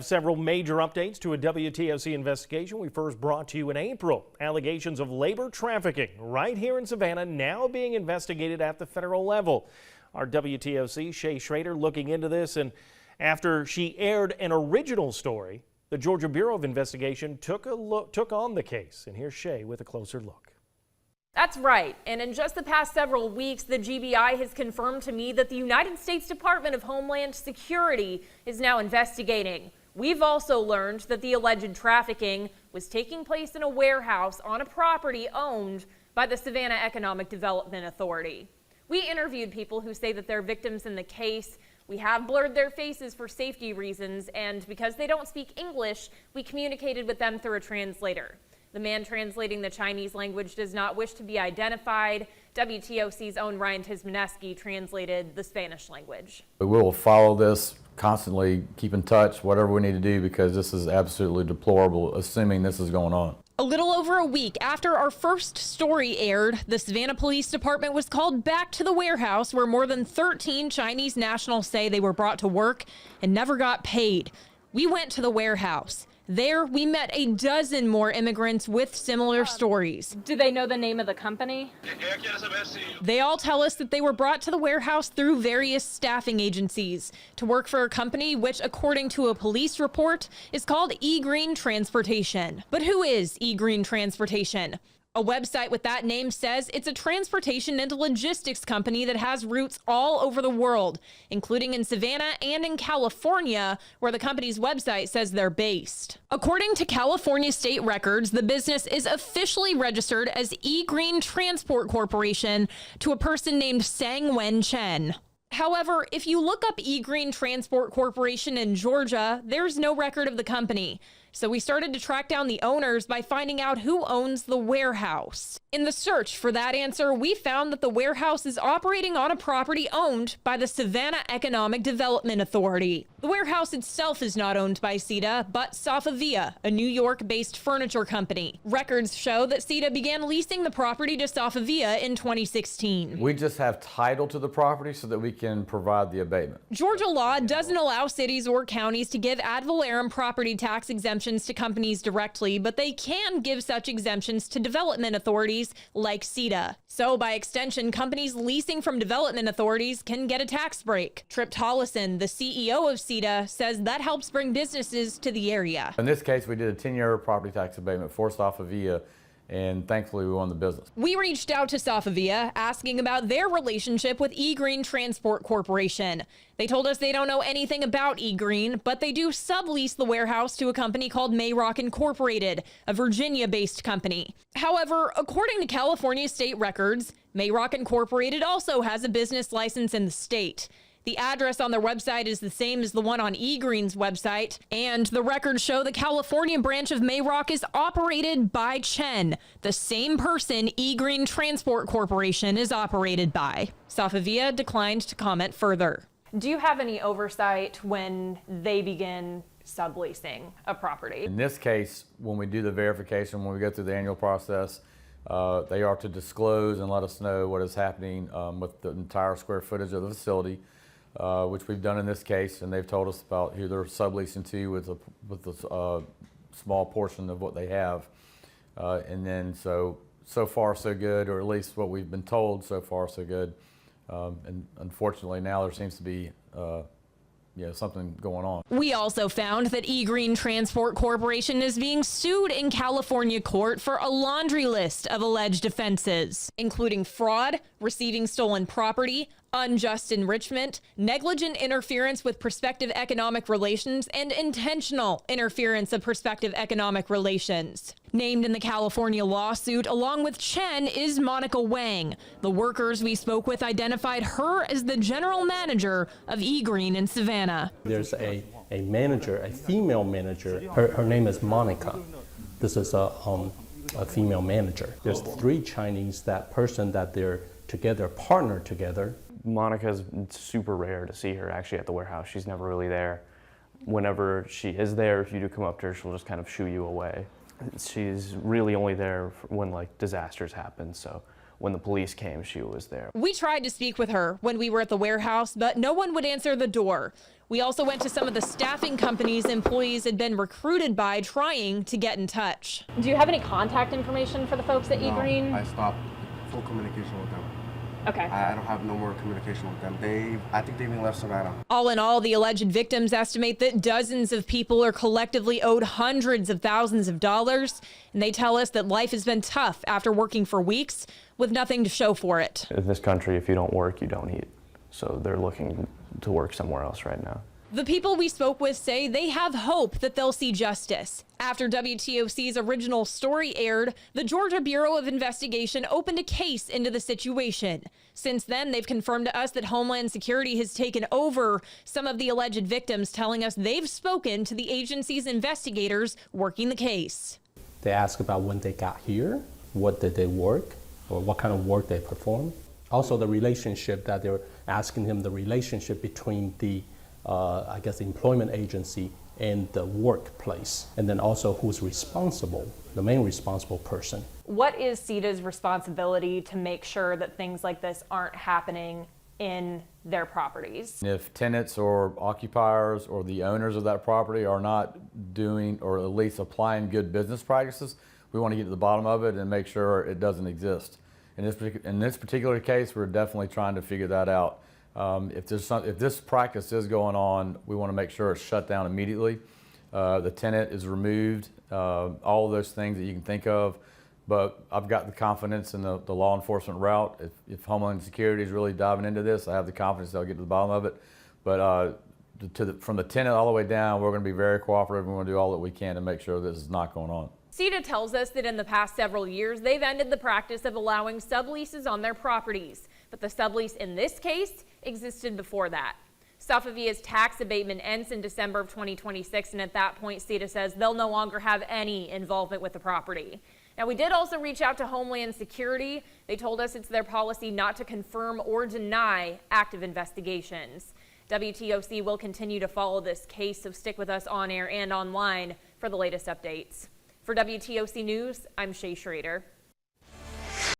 Several major updates to a WTOC investigation we first brought to you in April. Allegations of labor trafficking right here in Savannah now being investigated at the federal level. Our WTOC Shay Schrader looking into this, and after she aired an original story, the Georgia Bureau of Investigation took on the case. And here's Shay with a closer look. That's right. And in just the past several weeks, the GBI has confirmed to me that the United States Department of Homeland Security is now investigating. We've also learned that the alleged trafficking was taking place in a warehouse on a property owned by the Savannah Economic Development Authority. We interviewed people who say that they're victims in the case. We have blurred their faces for safety reasons, and because they don't speak English, we communicated with them through a translator. The man translating the Chinese language does not wish to be identified. WTOC's own Ryan Tismaneski translated the Spanish language. We will follow this, constantly keep in touch, whatever we need to do, because this is absolutely deplorable, assuming this is going on. A little over a week after our first story aired, the Savannah Police Department was called back to the warehouse where more than 13 Chinese nationals say they were brought to work and never got paid. We went to the warehouse. There, we met a dozen more immigrants with similar stories. Do they know the name of the company? They all tell us that they were brought to the warehouse through various staffing agencies to work for a company which, according to a police report, is called eGreen Transportation. But who is eGreen Transportation? A website with that name says it's a transportation and logistics company that has roots all over the world, including in Savannah and in California, where the company's website says they're based. According to California state records, the business is officially registered as eGreen Transport Corporation to a person named Sang-Wen Chen. However, if you look up eGreen Transport Corporation in Georgia, there's no record of the company. So we started to track down the owners by finding out who owns the warehouse. In the search for that answer, we found that the warehouse is operating on a property owned by the Savannah Economic Development Authority. The warehouse itself is not owned by SEDA, but Safavia, a New York-based furniture company. Records show that SEDA began leasing the property to Safavia in 2016. We just have title to the property so that we can provide the abatement. Georgia law doesn't allow cities or counties to give ad valorem property tax exemptions to companies directly, but they can give such exemptions to development authorities like SEDA. So by extension, companies leasing from development authorities can get a tax break. Trip Tollison, the CEO of SEDA, says that helps bring businesses to the area. In this case, we did a 10-year property tax abatement for Safavia, and thankfully we won the business. We reached out to Safavia asking about their relationship with eGreen Transport Corporation. They told us they don't know anything about eGreen, but they do sublease the warehouse to a company called Mayrock Incorporated, a Virginia-based company. However, according to California state records, Mayrock Incorporated also has a business license in the state. The address on their website is the same as the one on eGreen's website, and the records show the California branch of Mayrock is operated by Chen, the same person eGreen Transport Corporation is operated by. Safavia declined to comment further. Do you have any oversight when they begin subleasing a property? In this case, when we do the verification, when we go through the annual process, they are to disclose and let us know what is happening with the entire square footage of the facility. Which we've done in this case, and they've told us about who they're subleasing to with a small portion of what they have. And then so far so good, or at least what we've been told, so far so good. And unfortunately now there seems to be something going on. We also found that eGreen Transport Corporation is being sued in California court for a laundry list of alleged offenses, including fraud, receiving stolen property, unjust enrichment, negligent interference with prospective economic relations, and intentional interference of prospective economic relations. Named in the California lawsuit, along with Chen, is Monica Wang. The workers we spoke with identified her as the general manager of eGreen in Savannah. There's a manager, a female manager. Her name is Monica. This is a female manager. There's 3 Chinese, that person that they're together, partnered together. Monica's super rare to see her actually at the warehouse. She's never really there. Whenever she is there, if you do come up to her, she'll just kind of shoo you away. She's really only there when like disasters happen. So when the police came, she was there. We tried to speak with her when we were at the warehouse, but no one would answer the door. We also went to some of the staffing companies employees had been recruited by, trying to get in touch. Do you have any contact information for the folks at E-Green? No, I stopped full communication with them. Okay. I don't have no more communication with them. I think they even left Savannah. All in all, the alleged victims estimate that dozens of people are collectively owed hundreds of thousands of dollars. And they tell us that life has been tough after working for weeks with nothing to show for it. In this country, if you don't work, you don't eat. So they're looking to work somewhere else right now. The people we spoke with say they have hope that they'll see justice. After WTOC's original story aired, the Georgia Bureau of Investigation opened a case into the situation. Since then, they've confirmed to us that Homeland Security has taken over some of the alleged victims, telling us they've spoken to the agency's investigators working the case. They ask about when they got here, what did they work, or what kind of work they performed. Also the relationship that they're asking him, the relationship between the I guess the employment agency and the workplace, and then also who's responsible, the main responsible person. What is SEDA's responsibility to make sure that things like this aren't happening in their properties? If tenants or occupiers or the owners of that property are not doing or at least applying good business practices, we want to get to the bottom of it and make sure it doesn't exist. In this particular case, we're definitely trying to figure that out. If this practice is going on, we want to make sure it's shut down immediately. The tenant is removed, all of those things that you can think of. But I've got the confidence in the law enforcement route. If Homeland Security is really diving into this, I have the confidence they'll get to the bottom of it. But from the tenant all the way down, we're going to be very cooperative. We're going to do all that we can to make sure this is not going on. SEDA tells us that in the past several years, they've ended the practice of allowing subleases on their properties. But the sublease in this case existed before that. Safavia's tax abatement ends in December of 2026, and at that point, SEDA says they'll no longer have any involvement with the property. Now, we did also reach out to Homeland Security. They told us it's their policy not to confirm or deny active investigations. WTOC will continue to follow this case, so stick with us on air and online for the latest updates. For WTOC News, I'm Shay Schrader.